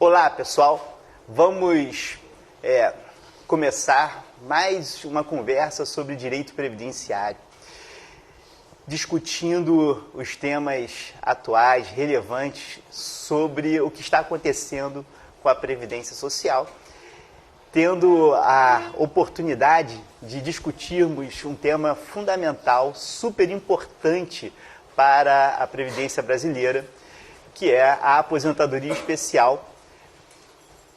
Olá, pessoal. Vamos começar mais uma conversa sobre direito previdenciário, discutindo os temas atuais, relevantes sobre o que está acontecendo com a Previdência Social, tendo a oportunidade de discutirmos um tema fundamental, super importante para a Previdência brasileira, que é a aposentadoria especial,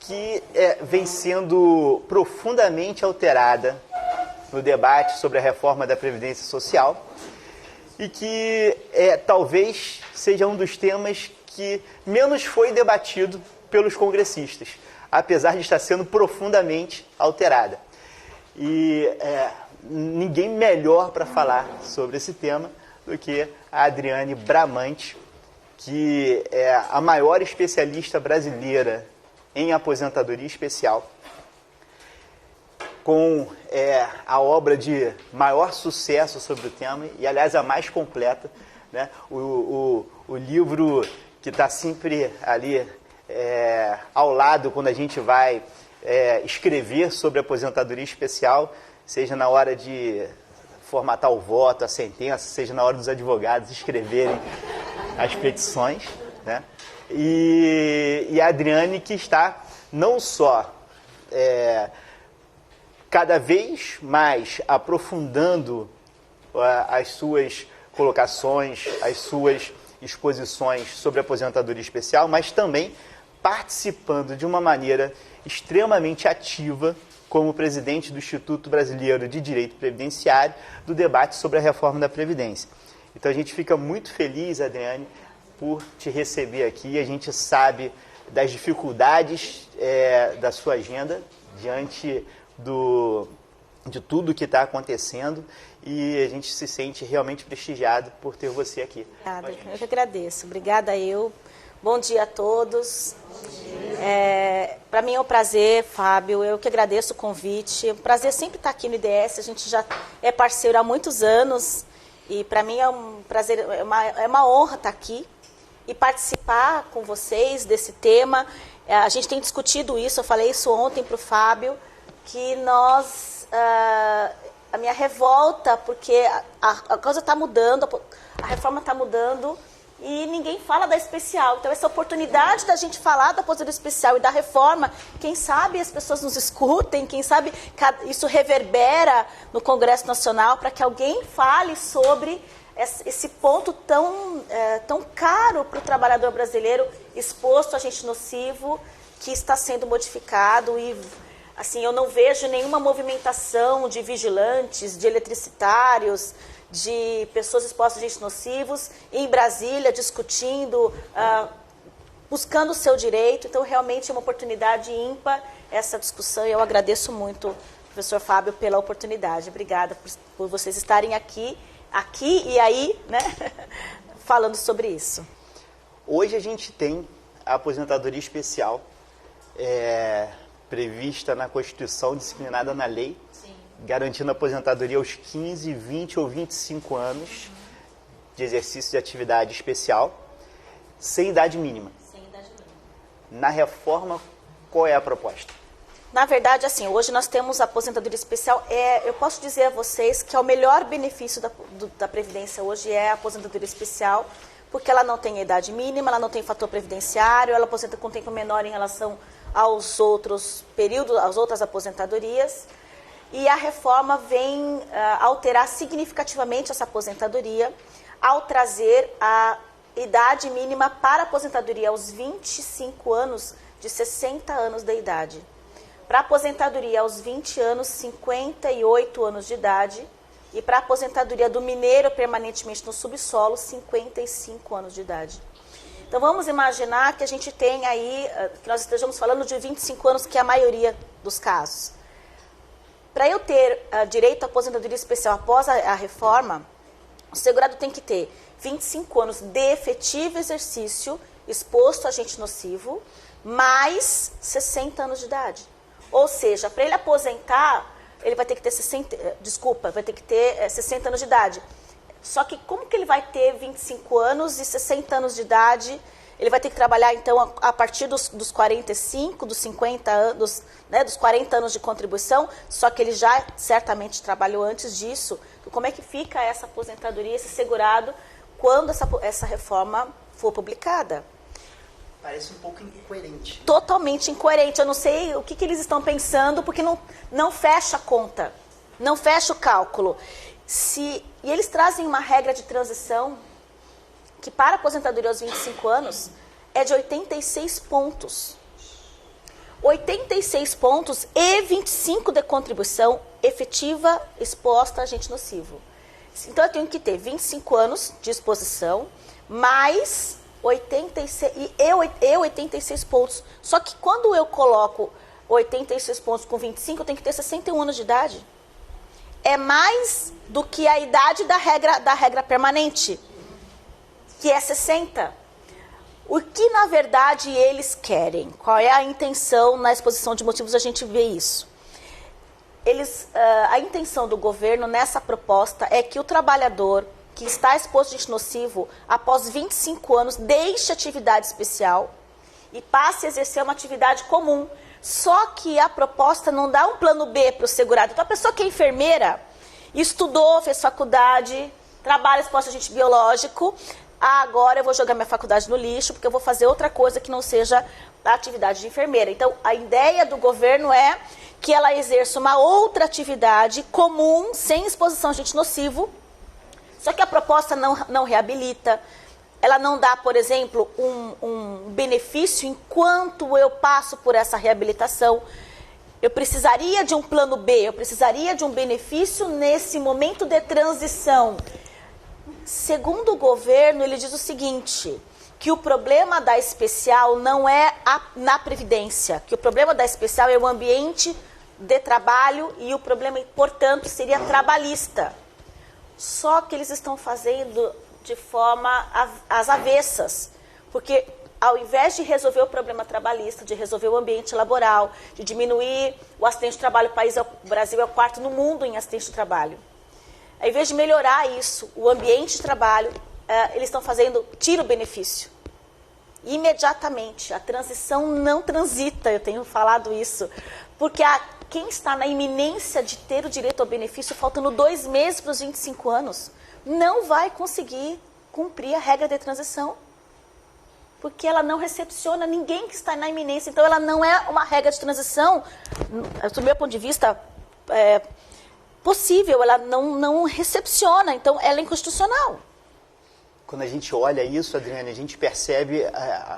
que vem sendo profundamente alterada no debate sobre a reforma da Previdência Social e que talvez seja um dos temas que menos foi debatido pelos congressistas, apesar de estar sendo profundamente alterada. E ninguém melhor para falar sobre esse tema do que a Adriane Bramante, que é a maior especialista brasileira em aposentadoria especial, com a obra de maior sucesso sobre o tema e, aliás, a mais completa, né? O livro que está sempre ali ao lado quando a gente vai escrever sobre aposentadoria especial, seja na hora de formatar o voto, a sentença, seja na hora dos advogados escreverem as petições, né? E a Adriane, que está não só cada vez mais aprofundando as suas colocações, as suas exposições sobre aposentadoria especial, mas também participando de uma maneira extremamente ativa como presidente do Instituto Brasileiro de Direito Previdenciário, do debate sobre a reforma da Previdência. Então a gente fica muito feliz, Adriane, por te receber aqui. A gente sabe das dificuldades da sua agenda diante de tudo que está acontecendo e a gente se sente realmente prestigiado por ter você aqui. Obrigada, eu que agradeço. Obrigada eu. Bom dia a todos. Para mim é um prazer, Fábio, eu que agradeço o convite. É um prazer sempre estar aqui no IDS, a gente já é parceiro há muitos anos e para mim é um prazer, é uma honra estar aqui e participar com vocês desse tema. A gente tem discutido isso, eu falei isso ontem para o Fábio, que a minha revolta, porque a coisa está mudando, a reforma está mudando, e ninguém fala da especial. Então, essa oportunidade da gente falar da aposentadoria especial e da reforma, quem sabe as pessoas nos escutem, quem sabe isso reverbera no Congresso Nacional para que alguém fale sobre esse ponto tão caro para o trabalhador brasileiro, exposto a agente nocivo, que está sendo modificado. E assim, eu não vejo nenhuma movimentação de vigilantes, de eletricitários, de pessoas expostas a agentes nocivos em Brasília, discutindo, buscando o seu direito. Então, realmente é uma oportunidade ímpar essa discussão e eu agradeço muito, professor Fábio, pela oportunidade. Obrigada por vocês estarem aqui e aí, né, falando sobre isso. Hoje a gente tem a aposentadoria especial prevista na Constituição, disciplinada na lei, garantindo a aposentadoria aos 15, 20 ou 25 anos de exercício de atividade especial, sem idade mínima. Sem idade mínima. Na reforma, qual é a proposta? Na verdade, assim, hoje nós temos a aposentadoria especial. Eu posso dizer a vocês que é o melhor benefício da Previdência hoje é a aposentadoria especial, porque ela não tem idade mínima, ela não tem fator previdenciário, ela aposenta com tempo menor em relação aos outros períodos, às outras aposentadorias. E a reforma vem alterar significativamente essa aposentadoria ao trazer a idade mínima para a aposentadoria aos 25 anos de 60 anos de idade. Para a aposentadoria aos 20 anos, 58 anos de idade. E para a aposentadoria do mineiro permanentemente no subsolo, 55 anos de idade. Então vamos imaginar que a gente tem aí, que nós estejamos falando de 25 anos, que é a maioria dos casos. Para eu ter direito à aposentadoria especial após a reforma, o segurado tem que ter 25 anos de efetivo exercício exposto a agente nocivo, mais 60 anos de idade. Ou seja, para ele aposentar, ele vai ter que ter 60 anos de idade. Só que como que ele vai ter 25 anos e 60 anos de idade Ele vai ter que trabalhar, então, a partir dos 45, dos 50 anos, né, dos 40 anos de contribuição, só que ele já certamente trabalhou antes disso. Como é que fica essa aposentadoria, esse segurado, quando essa reforma for publicada? Parece um pouco incoerente. Totalmente incoerente. Eu não sei o que eles estão pensando, porque não fecha a conta, não fecha o cálculo. E eles trazem uma regra de transição que para a aposentadoria aos 25 anos é de 86 pontos. 86 pontos e 25 de contribuição efetiva exposta a agente nocivo. Então eu tenho que ter 25 anos de exposição, mais 86 pontos. Só que quando eu coloco 86 pontos com 25, eu tenho que ter 61 anos de idade. É mais do que a idade da regra permanente, que é 60. O que, na verdade, eles querem? Qual é a intenção? Na exposição de motivos a gente vê isso. A intenção do governo nessa proposta é que o trabalhador que está exposto a agente nocivo, após 25 anos, deixe a atividade especial e passe a exercer uma atividade comum. Só que a proposta não dá um plano B para o segurado. Então, a pessoa que é enfermeira, estudou, fez faculdade, trabalha exposta a agente biológico, agora eu vou jogar minha faculdade no lixo, porque eu vou fazer outra coisa que não seja a atividade de enfermeira. Então, a ideia do governo é que ela exerça uma outra atividade comum, sem exposição a agente nocivo, só que a proposta não reabilita, ela não dá, por exemplo, um benefício enquanto eu passo por essa reabilitação. Eu precisaria de um plano B, eu precisaria de um benefício nesse momento de transição. Segundo o governo, ele diz o seguinte, que o problema da especial não é na Previdência, que o problema da especial é o ambiente de trabalho e o problema, portanto, seria trabalhista. Só que eles estão fazendo de forma às avessas, porque ao invés de resolver o problema trabalhista, de resolver o ambiente laboral, de diminuir o acidente de trabalho, o Brasil é o quarto no mundo em acidente de trabalho. Ao invés de melhorar isso, o ambiente de trabalho, eles estão fazendo tira o benefício. Imediatamente, a transição não transita, eu tenho falado isso, porque quem está na iminência de ter o direito ao benefício, faltando 2 meses para os 25 anos, não vai conseguir cumprir a regra de transição, porque ela não recepciona ninguém que está na iminência. Então, ela não é uma regra de transição, do meu ponto de vista, possível, ela não recepciona, então ela é inconstitucional. Quando a gente olha isso, Adriane, a gente percebe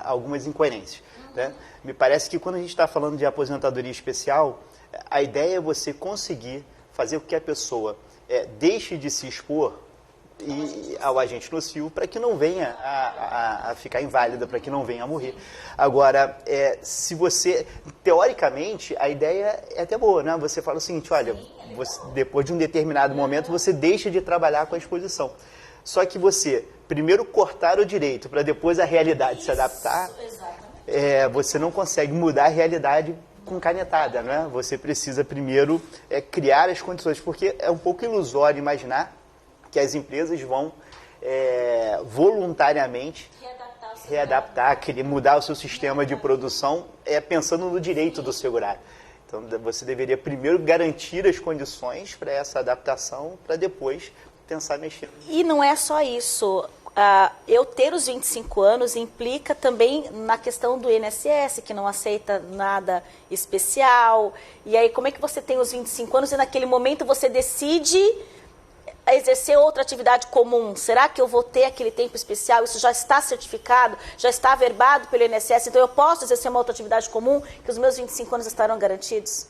algumas incoerências, né? Me parece que quando a gente está falando de aposentadoria especial, a ideia é você conseguir fazer com que a pessoa deixe de se expor ao agente nocivo para que não venha a ficar inválida, para que não venha a morrer. Agora, se você, teoricamente, a ideia é até boa, né? Você fala o seguinte, olha, depois de um determinado momento, você deixa de trabalhar com a exposição. Só que você, primeiro cortar o direito para depois a realidade se adaptar, você não consegue mudar a realidade com canetada, né? Você precisa primeiro criar as condições, porque é um pouco ilusório imaginar que as empresas vão voluntariamente readaptar, mudar o seu sistema de produção pensando no direito do segurado. Então, você deveria primeiro garantir as condições para essa adaptação, para depois pensar mexer. E não é só isso. Eu ter os 25 anos implica também na questão do INSS, que não aceita nada especial. E aí, como é que você tem os 25 anos e naquele momento você decide exercer outra atividade comum? Será que eu vou ter aquele tempo especial? Isso já está certificado, já está averbado pelo INSS, então eu posso exercer uma outra atividade comum que os meus 25 anos estarão garantidos?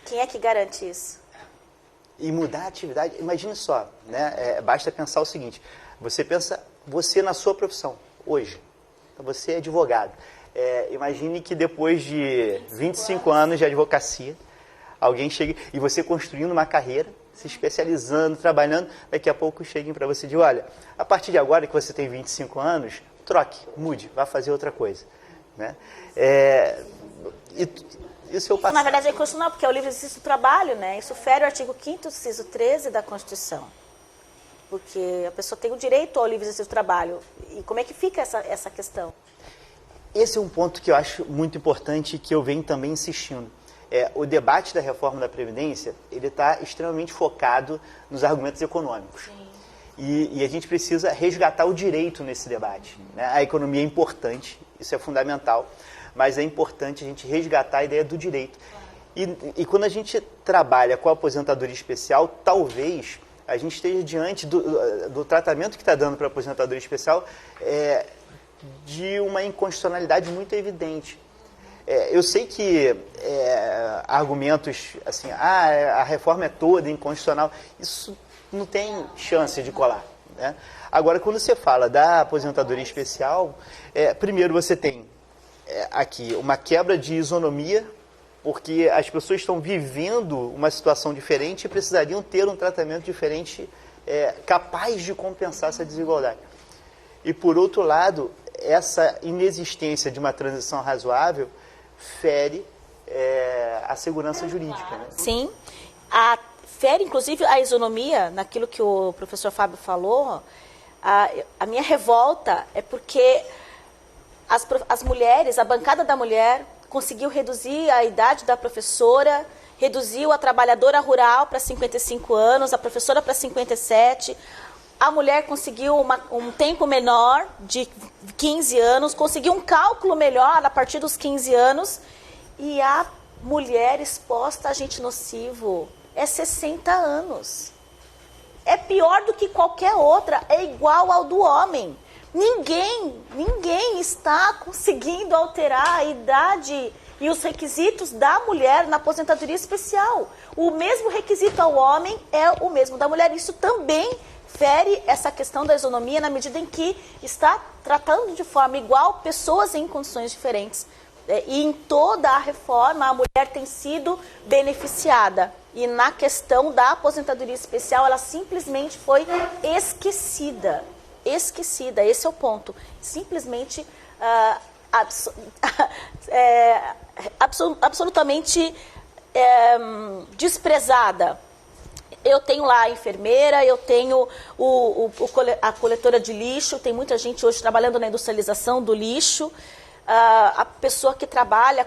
Quem é que garante isso? E mudar a atividade, imagine só, né? Basta pensar o seguinte, você na sua profissão, hoje, você é advogado. Imagine que depois de 25 anos de advocacia, alguém chegue e você construindo uma carreira, se especializando, trabalhando, daqui a pouco cheguem para você e digam, olha, a partir de agora que você tem 25 anos, troque, mude, vá fazer outra coisa. Né? Isso na verdade é inconstitucional, porque é o livre exercício do trabalho, né? Isso fere o artigo 5º, inciso 13 da Constituição. Porque a pessoa tem o direito ao livre exercício do trabalho. E como é que fica essa questão? Esse é um ponto que eu acho muito importante e que eu venho também insistindo. O debate da reforma da Previdência, ele está extremamente focado nos argumentos econômicos. E a gente precisa resgatar o direito nesse debate, né? A economia é importante, isso é fundamental, mas é importante a gente resgatar a ideia do direito. E quando a gente trabalha com a aposentadoria especial, talvez a gente esteja diante do tratamento que está dando para a aposentadoria especial de uma inconstitucionalidade muito evidente. Eu sei que argumentos assim, a reforma é toda inconstitucional, isso não tem chance de colar, né? Agora, quando você fala da aposentadoria especial, primeiro você tem aqui uma quebra de isonomia, porque as pessoas estão vivendo uma situação diferente e precisariam ter um tratamento diferente capaz de compensar essa desigualdade. E, por outro lado, essa inexistência de uma transição razoável fere a segurança jurídica, né? Sim, fere inclusive a isonomia, naquilo que o professor Fábio falou. A minha revolta é porque as mulheres, a bancada da mulher, conseguiu reduzir a idade da professora, reduziu a trabalhadora rural para 55 anos, a professora para 57. A mulher conseguiu um tempo menor, de 15 anos, conseguiu um cálculo melhor a partir dos 15 anos. E a mulher exposta a agente nocivo é 60 anos. É pior do que qualquer outra, é igual ao do homem. Ninguém está conseguindo alterar a idade e os requisitos da mulher na aposentadoria especial. O mesmo requisito ao homem é o mesmo da mulher. Isso também fere essa questão da isonomia na medida em que está tratando de forma igual pessoas em condições diferentes. E em toda a reforma a mulher tem sido beneficiada. E na questão da aposentadoria especial ela simplesmente foi esquecida. Esquecida, esse é o ponto. Simplesmente absolutamente desprezada. Eu tenho lá a enfermeira, eu tenho a coletora de lixo, tem muita gente hoje trabalhando na industrialização do lixo, a pessoa que trabalha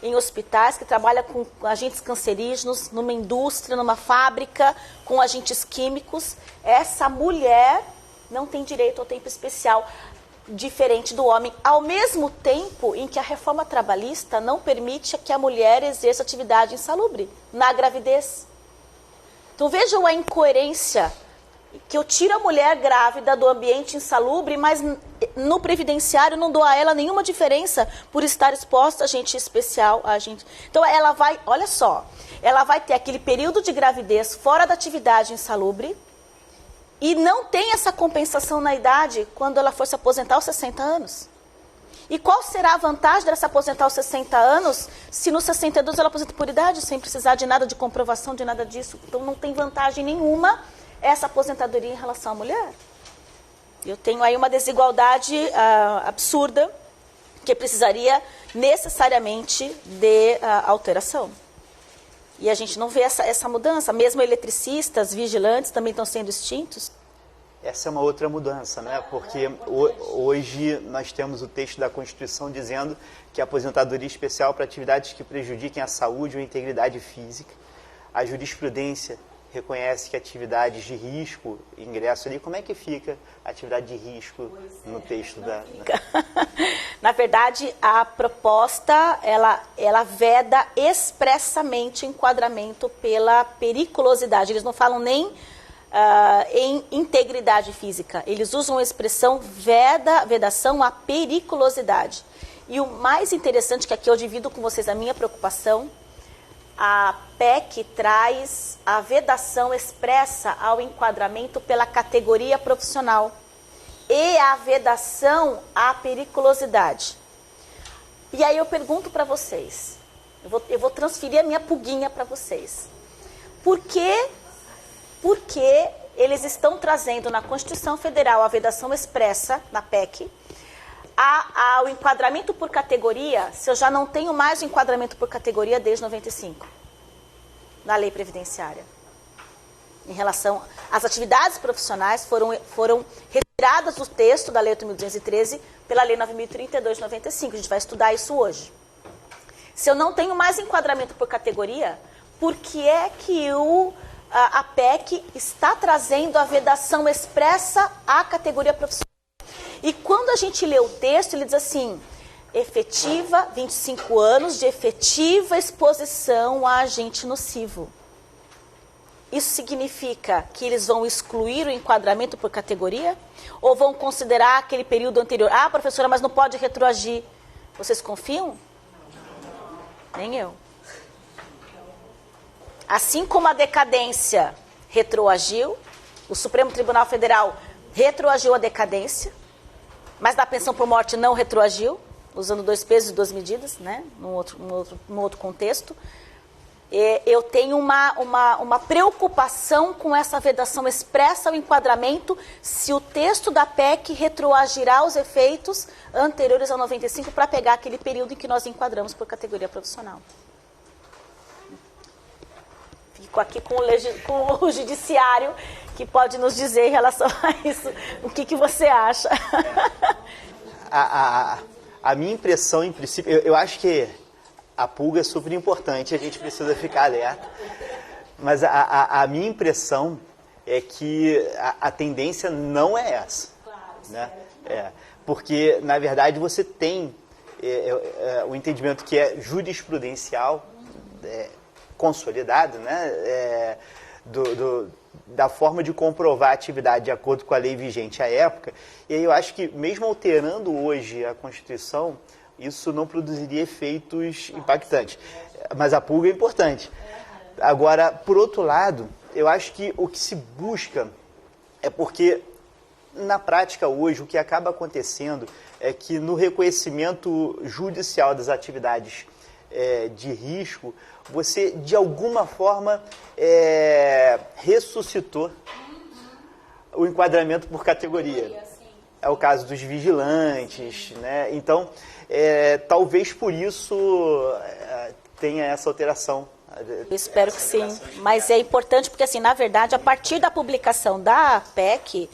em hospitais, que trabalha com agentes cancerígenos, numa indústria, numa fábrica, com agentes químicos. Essa mulher não tem direito ao tempo especial, diferente do homem, ao mesmo tempo em que a reforma trabalhista não permite que a mulher exerça atividade insalubre na gravidez. Então vejam a incoerência, que eu tiro a mulher grávida do ambiente insalubre, mas no previdenciário não dou a ela nenhuma diferença por estar exposta a agente especial. Então ela vai, olha só, ela vai ter aquele período de gravidez fora da atividade insalubre, e não tem essa compensação na idade quando ela for se aposentar aos 60 anos. E qual será a vantagem dela se aposentar aos 60 anos se nos 62 ela aposenta por idade, sem precisar de nada de comprovação, de nada disso? Então não tem vantagem nenhuma essa aposentadoria em relação à mulher. Eu tenho aí uma desigualdade absurda que precisaria necessariamente de alteração. E a gente não vê essa mudança. Mesmo eletricistas, vigilantes também estão sendo extintos. Essa é uma outra mudança, né? Porque hoje nós temos o texto da Constituição dizendo que a aposentadoria especial para atividades que prejudiquem a saúde ou a integridade física. A jurisprudência reconhece que atividades de risco, ingresso ali, como é que fica a atividade de risco no texto da... Na verdade, a proposta, ela veda expressamente o enquadramento pela periculosidade. Eles não falam nem em integridade física. Eles usam a expressão vedação à periculosidade. E o mais interessante, que aqui eu divido com vocês a minha preocupação, a PEC traz a vedação expressa ao enquadramento pela categoria profissional e a vedação à periculosidade. E aí eu pergunto para vocês, eu vou transferir a minha pulguinha para vocês. Por que eles estão trazendo na Constituição Federal a vedação expressa, na PEC, ao enquadramento por categoria, se eu já não tenho mais o enquadramento por categoria desde 95, na lei previdenciária? Em relação às atividades profissionais foram restritas retiradas do texto da Lei 8.213 pela Lei 9.032 de 95. A gente vai estudar isso hoje. Se eu não tenho mais enquadramento por categoria, por que é que a PEC está trazendo a vedação expressa à categoria profissional? E quando a gente lê o texto, ele diz assim, efetiva, 25 anos de efetiva exposição a agente nocivo. Isso significa que eles vão excluir o enquadramento por categoria? Ou vão considerar aquele período anterior? Ah, professora, mas não pode retroagir. Vocês confiam? Nem eu. Assim como a decadência retroagiu, o Supremo Tribunal Federal retroagiu a decadência, mas da pensão por morte não retroagiu, usando 2 pesos e 2 medidas, né, num outro contexto. Eu tenho uma preocupação com essa vedação expressa ao enquadramento se o texto da PEC retroagirá os efeitos anteriores ao 95 para pegar aquele período em que nós enquadramos por categoria profissional. Fico aqui com o judiciário que pode nos dizer em relação a isso. O que você acha? A minha impressão, em princípio, eu acho que a pulga é super importante, a gente precisa ficar alerta. Mas a minha impressão é que a tendência não é essa. Claro, né? Porque, na verdade, você tem o entendimento que é jurisprudencial, consolidado, né? Da forma de comprovar a atividade de acordo com a lei vigente à época. E aí eu acho que, mesmo alterando hoje a Constituição, isso não produziria efeitos impactantes. Mas a pulga é importante. Agora, por outro lado, eu acho que o que se busca é porque, na prática hoje, o que acaba acontecendo é que no reconhecimento judicial das atividades de risco, você, de alguma forma, ressuscitou o enquadramento por categoria. É o caso dos vigilantes, né? Então, talvez por isso tenha essa alteração. Eu espero que sim, mas é importante porque, assim, na verdade, a partir da publicação da PEC,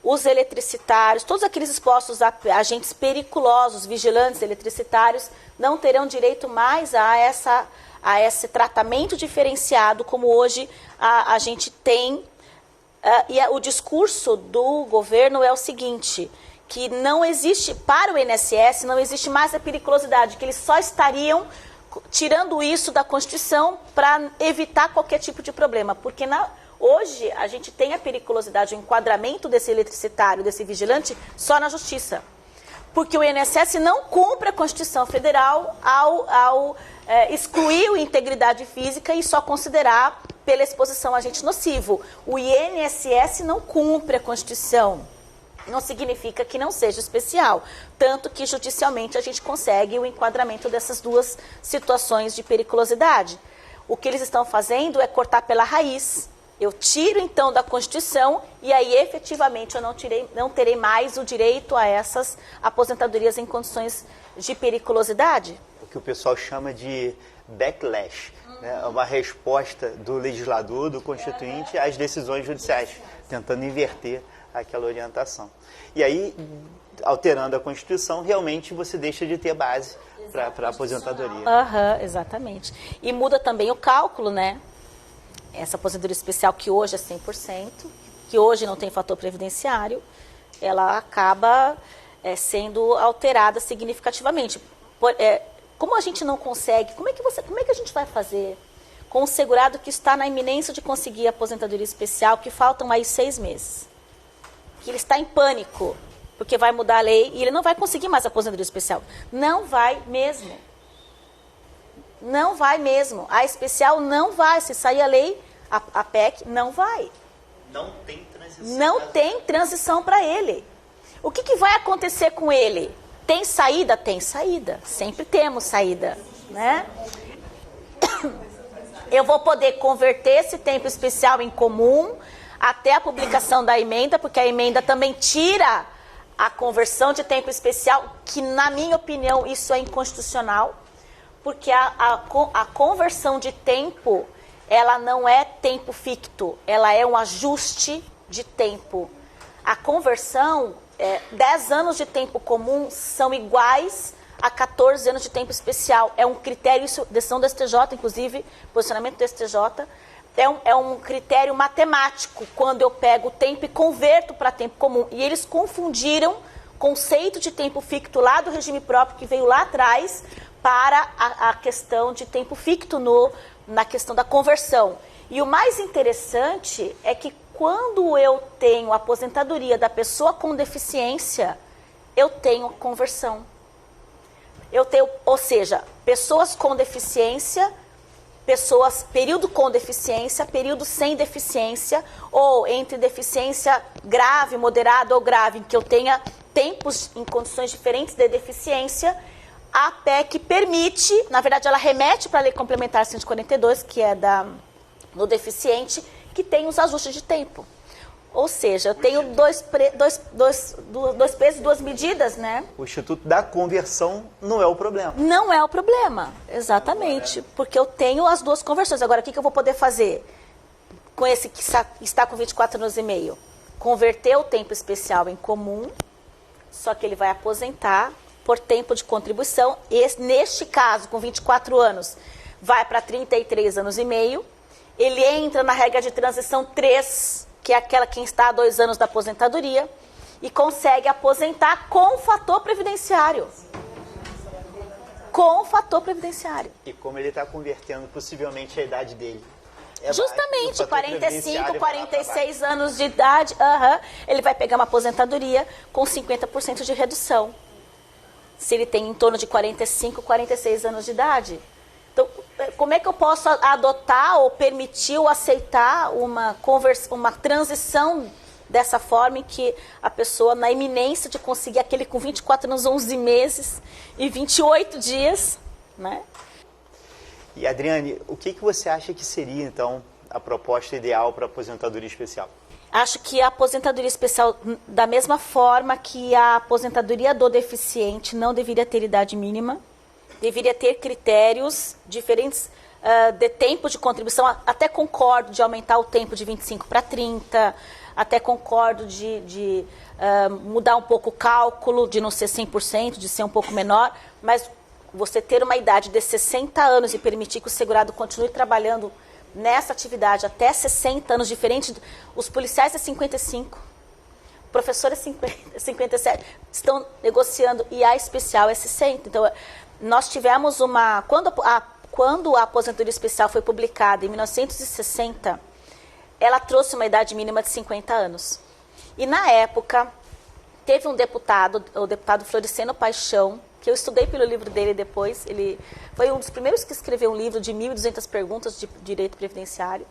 os eletricitários, todos aqueles expostos a agentes periculosos, vigilantes eletricitários, não terão direito mais a esse tratamento diferenciado como hoje a gente tem. E o discurso do governo é o seguinte, que não existe, para o INSS, não existe mais a periculosidade, que eles só estariam tirando isso da Constituição para evitar qualquer tipo de problema, porque hoje a gente tem a periculosidade, o enquadramento desse eletricitário, desse vigilante, só na Justiça. Porque o INSS não cumpre a Constituição Federal ao excluir a integridade física e só considerar pela exposição a agente nocivo. O INSS não cumpre a Constituição. Não significa que não seja especial. Tanto que judicialmente a gente consegue o enquadramento dessas duas situações de periculosidade. O que eles estão fazendo é cortar pela raiz. Eu tiro então da Constituição e aí efetivamente eu não terei mais o direito a essas aposentadorias em condições de periculosidade. O que o pessoal chama de backlash, né? É uma resposta do legislador, do constituinte, às decisões judiciais, tentando inverter aquela orientação. E aí, alterando a Constituição, realmente você deixa de ter base para a aposentadoria. Exatamente. E muda também o cálculo, né? Essa aposentadoria especial que hoje é 100%, que hoje não tem fator previdenciário, ela acaba sendo alterada significativamente. Como a gente não consegue, como é que a gente vai fazer com o segurado que está na iminência de conseguir a aposentadoria especial, que faltam aí 6 meses? Que ele está em pânico, porque vai mudar a lei e ele não vai conseguir mais a aposentadoria especial. Não vai mesmo. Não vai mesmo. A especial não vai. Se sair a lei, a PEC, não vai. Não tem transição. Não tem transição para ele. O que vai acontecer com ele? Tem saída? Tem saída. Sempre temos saída, né? Eu vou poder converter esse tempo especial em comum até a publicação da emenda, porque a emenda também tira a conversão de tempo especial, que, na minha opinião, isso é inconstitucional, porque a conversão de tempo, ela não é tempo ficto, ela é um ajuste de tempo. A conversão, 10 anos de tempo comum são iguais a 14 anos de tempo especial. É um critério, isso, decisão do STJ, inclusive, posicionamento do STJ, é um critério matemático, quando eu pego o tempo e converto para tempo comum. E eles confundiram conceito de tempo ficto lá do regime próprio, que veio lá atrás, para a questão de tempo ficto na questão da conversão. E o mais interessante é que quando eu tenho a aposentadoria da pessoa com deficiência, eu tenho conversão. Eu tenho, ou seja, pessoas com deficiência, pessoas, período com deficiência, período sem deficiência, ou entre deficiência grave, moderada ou grave, em que eu tenha tempos em condições diferentes de deficiência. A PEC permite, na verdade ela remete para a Lei Complementar 142, que é do deficiente, que tem os ajustes de tempo. Ou seja, eu tenho dois pesos e duas medidas, né? O Instituto da Conversão não é o problema. Não é o problema, exatamente. Porque eu tenho as duas conversões. Agora, o que eu vou poder fazer com esse que está com 24 anos e meio? Converter o tempo especial em comum, só que ele vai aposentar por tempo de contribuição. Neste caso, com 24 anos, vai para 33 anos e meio. Ele entra na regra de transição 3, que é aquela quem está há 2 anos da aposentadoria, e consegue aposentar com fator previdenciário. Com fator previdenciário. E como ele está convertendo possivelmente a idade dele? Justamente, 45, 46 anos de idade, ele vai pegar uma aposentadoria com 50% de redução. Se ele tem em torno de 45, 46 anos de idade. Então, como é que eu posso adotar ou permitir ou aceitar uma transição dessa forma em que a pessoa, na iminência de conseguir aquele com 24 anos, 11 meses e 28 dias, né? E, Adriane, o que você acha que seria, então, a proposta ideal para a aposentadoria especial? Acho que a aposentadoria especial, da mesma forma que a aposentadoria do deficiente, não deveria ter idade mínima, deveria ter critérios diferentes de tempo de contribuição. Até concordo de aumentar o tempo de 25 para 30, até concordo de mudar um pouco o cálculo, de não ser 100%, de ser um pouco menor, mas você ter uma idade de 60 anos e permitir que o segurado continue trabalhando nessa atividade até 60 anos, diferente, os policiais é 55, o professor é 57, estão negociando e a especial é 60. Então, nós tivemos quando a aposentadoria especial foi publicada em 1960, ela trouxe uma idade mínima de 50 anos. E na época, teve um deputado, o deputado Floriceno Paixão, que eu estudei pelo livro dele depois, ele foi um dos primeiros que escreveu um livro de 1.200 perguntas de direito previdenciário,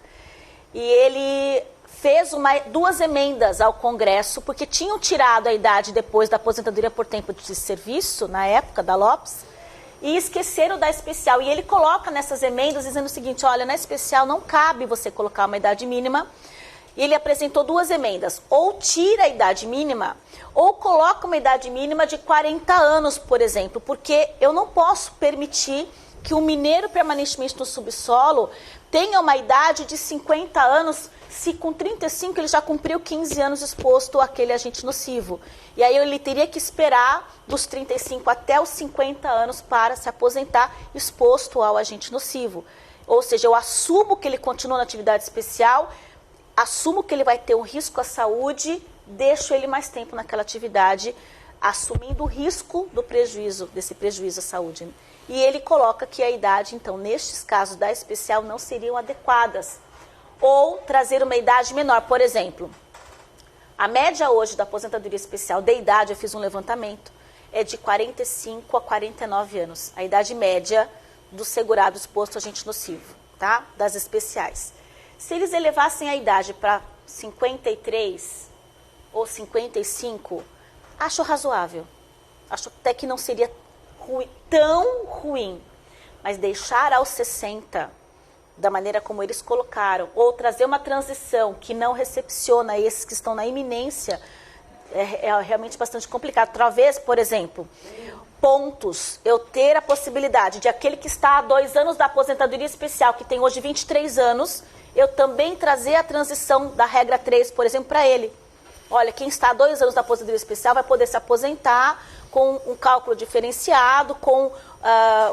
e ele fez 2 emendas ao Congresso, porque tinham tirado a idade depois da aposentadoria por tempo de serviço, na época da Lopes, e esqueceram da especial. E ele coloca nessas emendas dizendo o seguinte, olha, na especial não cabe você colocar uma idade mínima. E ele apresentou 2 emendas, ou tira a idade mínima, ou coloca uma idade mínima de 40 anos, por exemplo, porque eu não posso permitir que um mineiro permanentemente no subsolo tenha uma idade de 50 anos, se com 35 ele já cumpriu 15 anos exposto àquele agente nocivo. E aí ele teria que esperar dos 35 até os 50 anos para se aposentar exposto ao agente nocivo. Ou seja, eu assumo que ele continua na atividade especial, assumo que ele vai ter um risco à saúde, deixo ele mais tempo naquela atividade, assumindo o risco desse prejuízo à saúde. E ele coloca que a idade, então, nestes casos da especial, não seriam adequadas. Ou trazer uma idade menor. Por exemplo, a média hoje da aposentadoria especial de idade, eu fiz um levantamento, é de 45 a 49 anos. A idade média do segurado exposto a agente nocivo, tá? Das especiais. Se eles elevassem a idade para 53 ou 55, acho razoável. Acho até que não seria tão ruim. Mas deixar aos 60, da maneira como eles colocaram, ou trazer uma transição que não recepciona esses que estão na iminência, é realmente bastante complicado. Talvez, por exemplo, pontos, eu ter a possibilidade de aquele que está há 2 anos da aposentadoria especial, que tem hoje 23 anos, eu também trazer a transição da regra 3, por exemplo, para ele. Olha, quem está há 2 anos na aposentadoria especial vai poder se aposentar com um cálculo diferenciado, com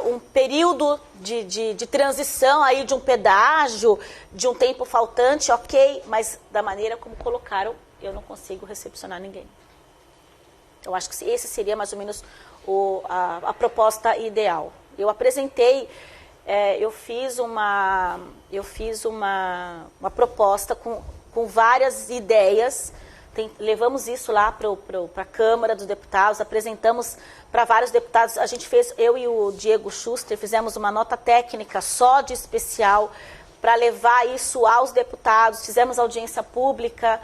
um período de transição aí de um pedágio, de um tempo faltante, ok, mas da maneira como colocaram, eu não consigo recepcionar ninguém. Eu acho que esse seria mais ou menos a proposta ideal. Eu apresentei, eu fiz uma proposta com várias ideias. Levamos isso lá para a Câmara dos Deputados, apresentamos para vários deputados. A gente fez, eu e o Diego Schuster, fizemos uma nota técnica só de especial para levar isso aos deputados, fizemos audiência pública,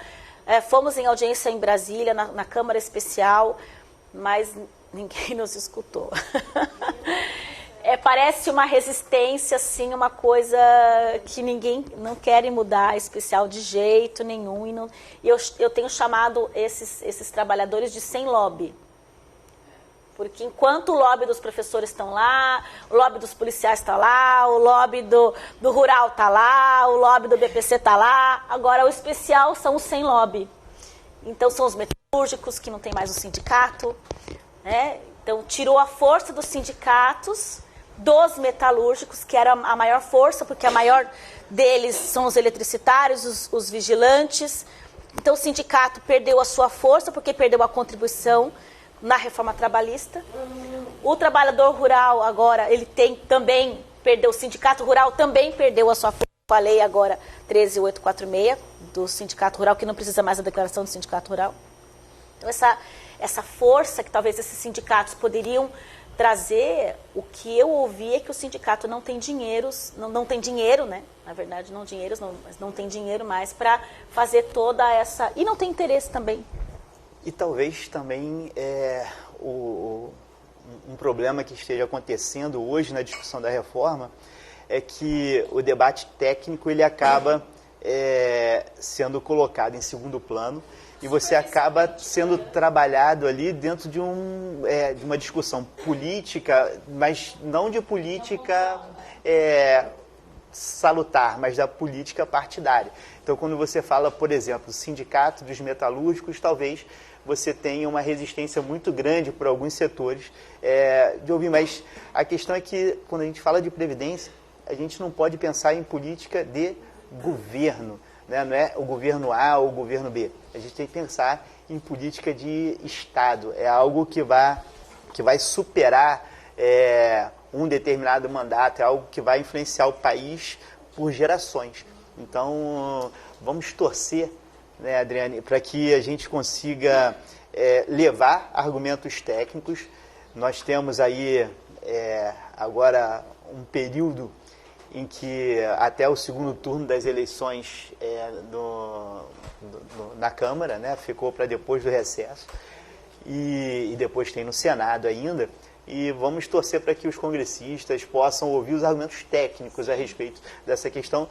fomos em audiência em Brasília, na Câmara Especial, mas ninguém nos escutou. Parece uma resistência, assim, uma coisa que ninguém não quer mudar, especial de jeito nenhum. Eu tenho chamado esses trabalhadores de sem lobby. Porque enquanto o lobby dos professores estão lá, o lobby dos policiais está lá, o lobby do rural está lá, o lobby do BPC está lá, agora o especial são os sem lobby. Então são os metalúrgicos, que não tem mais o sindicato, né? Então tirou a força dos sindicatos, dos metalúrgicos, que era a maior força, porque a maior deles são os eletricitários, os vigilantes. Então o sindicato perdeu a sua força, porque perdeu a contribuição na reforma trabalhista. O trabalhador rural agora, ele também perdeu, o sindicato rural também perdeu a sua força. Falei agora 13846 do sindicato rural, que não precisa mais da declaração do sindicato rural. Então essa força que talvez esses sindicatos poderiam trazer, o que eu ouvi é que o sindicato não tem dinheiro, não tem dinheiro, né? Na verdade, mas não tem dinheiro mais para fazer toda essa... E não tem interesse também. E talvez também um problema que esteja acontecendo hoje na discussão da reforma é que o debate técnico ele acaba sendo colocado em segundo plano e você acaba sendo trabalhado ali dentro de uma discussão política, mas não de política salutar, mas da política partidária. Então, quando você fala, por exemplo, do sindicato dos metalúrgicos, talvez você tenha uma resistência muito grande por alguns setores de ouvir. Mas a questão é que, quando a gente fala de previdência, a gente não pode pensar em política de governo, né? Não é o governo A ou o governo B. A gente tem que pensar em política de Estado. É algo que vai superar um determinado mandato, é algo que vai influenciar o país por gerações. Então, vamos torcer, né, Adriane, para que a gente consiga levar argumentos técnicos. Nós temos aí agora um período em que até o segundo turno das eleições na Câmara, né, ficou para depois do recesso, e depois tem no Senado ainda, e vamos torcer para que os congressistas possam ouvir os argumentos técnicos a respeito dessa questão,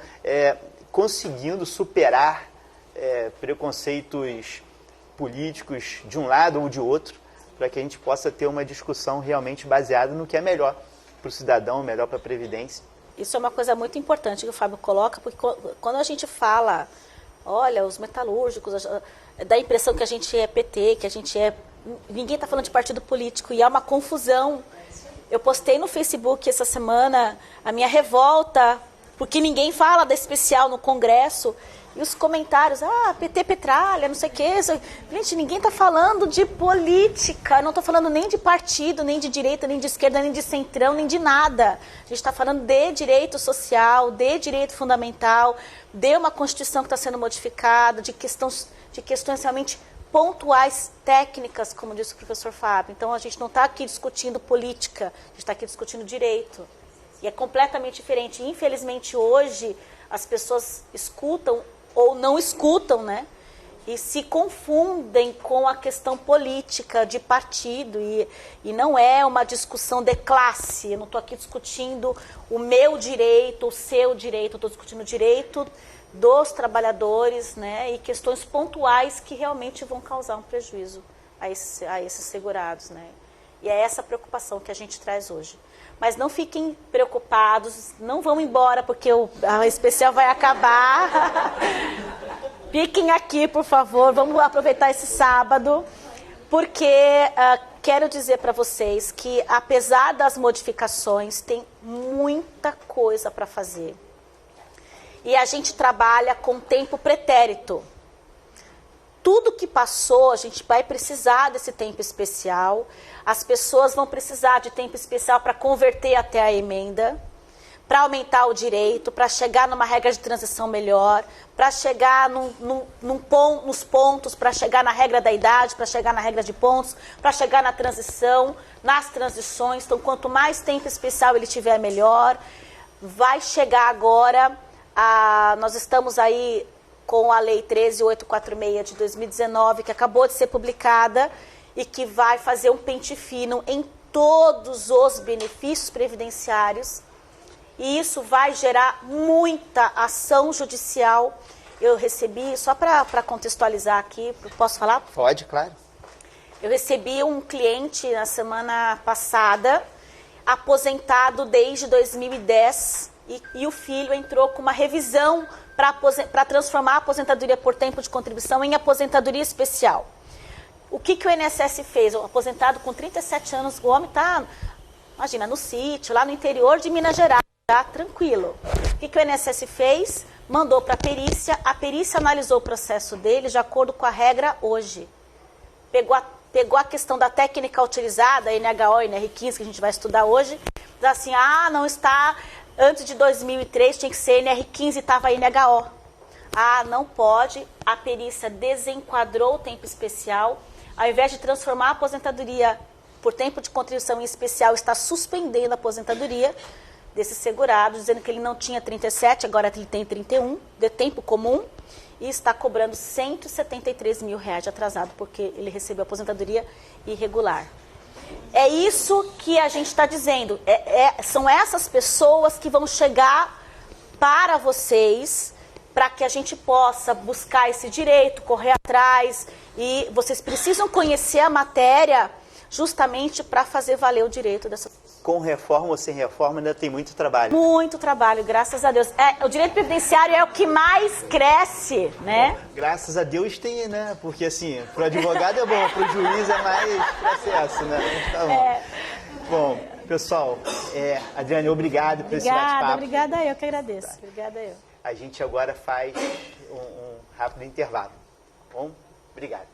conseguindo superar preconceitos políticos de um lado ou de outro, para que a gente possa ter uma discussão realmente baseada no que é melhor para o cidadão, melhor para a Previdência. Isso é uma coisa muito importante que o Fábio coloca, porque quando a gente fala, olha, os metalúrgicos, dá a impressão que a gente é PT, que a gente é... Ninguém está falando de partido político, e há uma confusão. Eu postei no Facebook essa semana a minha revolta, porque ninguém fala da especial no Congresso, e os comentários, PT Petralha, não sei o quê. Gente, ninguém está falando de política, não estou falando nem de partido, nem de direita, nem de esquerda, nem de centrão, nem de nada. A gente está falando de direito social, de direito fundamental, de uma Constituição que está sendo modificada, de questões realmente pontuais, técnicas, como disse o professor Fábio. Então, a gente não está aqui discutindo política, a gente está aqui discutindo direito. E é completamente diferente. Infelizmente, hoje, as pessoas escutam ou não escutam, né? E se confundem com a questão política de partido. E não é uma discussão de classe. Eu não estou aqui discutindo o meu direito, o seu direito. Eu estou discutindo o direito dos trabalhadores, né? E questões pontuais que realmente vão causar um prejuízo a esses segurados, né? E é essa preocupação que a gente traz hoje. Mas não fiquem preocupados, não vão embora porque a especial vai acabar. Fiquem aqui, por favor, vamos aproveitar esse sábado, porque quero dizer para vocês que, apesar das modificações, tem muita coisa para fazer. E a gente trabalha com tempo pretérito. Tudo que passou, a gente vai precisar desse tempo especial. As pessoas vão precisar de tempo especial para converter até a emenda, para aumentar o direito, para chegar numa regra de transição melhor, para chegar nos pontos, para chegar na regra da idade, para chegar na regra de pontos, para chegar na transição, nas transições. Então, quanto mais tempo especial ele tiver, melhor. Vai chegar agora, nós estamos aí com a Lei 13.846 de 2019, que acabou de ser publicada e que vai fazer um pente fino em todos os benefícios previdenciários. E isso vai gerar muita ação judicial. Eu recebi, só para contextualizar aqui, posso falar? Pode, claro. Eu recebi um cliente na semana passada, aposentado desde 2010, e o filho entrou com uma revisão para transformar a aposentadoria por tempo de contribuição em aposentadoria especial. O que o INSS fez? O aposentado com 37 anos, o homem está, imagina, no sítio, lá no interior de Minas Gerais. Tá tranquilo. O que o INSS fez? Mandou para a perícia analisou o processo dele de acordo com a regra hoje. Pegou a questão da técnica utilizada, NHO e NR15, que a gente vai estudar hoje, diz assim, não está, antes de 2003 tinha que ser NR15 e estava NHO. Não pode, a perícia desenquadrou o tempo especial, ao invés de transformar a aposentadoria por tempo de contribuição em especial, está suspendendo a aposentadoria desse segurado, dizendo que ele não tinha 37, agora ele tem 31, de tempo comum, e está cobrando R$173 mil de atrasado, porque ele recebeu aposentadoria irregular. É isso que a gente está dizendo, são essas pessoas que vão chegar para vocês, para que a gente possa buscar esse direito, correr atrás, e vocês precisam conhecer a matéria justamente para fazer valer o direito dessa pessoa. Com reforma ou sem reforma, ainda tem muito trabalho. Muito trabalho, graças a Deus. O direito previdenciário é o que mais cresce, né? Graças a Deus tem, né? Porque, assim, pro advogado é bom, pro juiz é mais processo, né? Tá bom. Bom, pessoal, Adriane, obrigado por esse bate-papo. Obrigada, eu que agradeço. Obrigada, eu. A gente agora faz um rápido intervalo. Bom, obrigado.